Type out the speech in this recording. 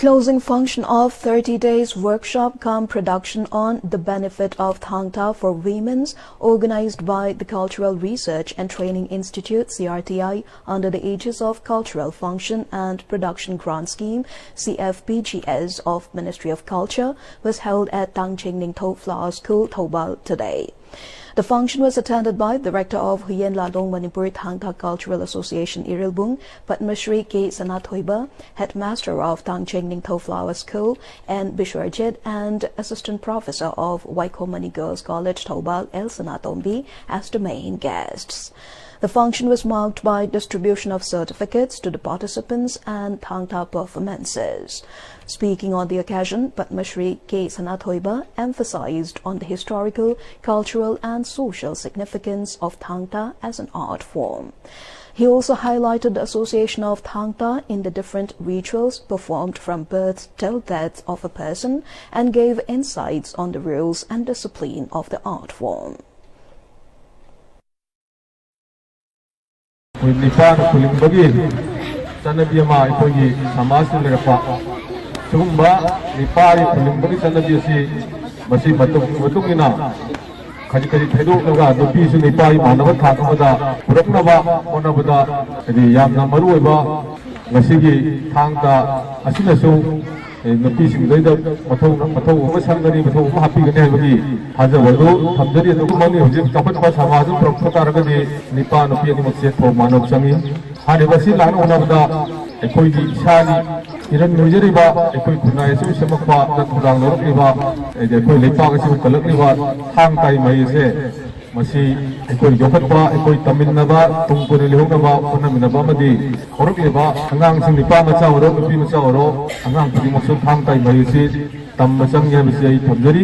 Closing function of 30 days workshop cum production on the benefit of Thang Ta for women's organized by the Cultural Research and Training Institute CRTI under the aegis of Cultural Function and Production Grant Scheme CFPGS of Ministry of Culture was held at Tang Ching Ning Tho Flower School, Thoubal today. The function was attended by Director of Huyen Ladong Manipur Thang Ta Cultural Association Irilbung, Padma Shri K. Sanathoiba, Headmaster of Tang Ching Ning Tho Flower School, and Bishwarjit, and Assistant Professor of Waikomani Girls College, Thoubal, El Sanatombi, as the main guests. The function was marked by distribution of certificates to the participants and Thang Ta performances. Speaking on the occasion, Padma Shri K. Sanathoiba emphasized on the historical, cultural and social significance of Thang Ta as an art form. He also highlighted the association of Thang Ta in the different rituals performed from birth till death of a person and gave insights on the rules and discipline of the art form. Nipan kuling bagi sanabi ma ipogi samas lerapa sumba nipari kuling bagi sanabi si masih batuk ina kaji thedu naga nupi su nipari manaba thakabada puraknaba onabada edi yamna maru oiba ngasigi thangta asina su nupi singdaida mathau samgani mathau happy gane habagi hajawadu thamjari adu mani hojik chapatwa samajum prokhotaragadi nipa nupi ani mokse tho manav changi hanibasi lan onabada ekhoigi isani iran nujariba ekoi khunai su semakpa da thurang lorokliba ekoi lepa ga su kalakliba thang tai mai se masi ekoi yokhatba ekoi taminaba tungpuri lihonaba onaminaba madi horokliba angang sing nipa macha oro nupi macha oro angang pudi mokso thang tai mai se tam machang ya bisi ai thamjari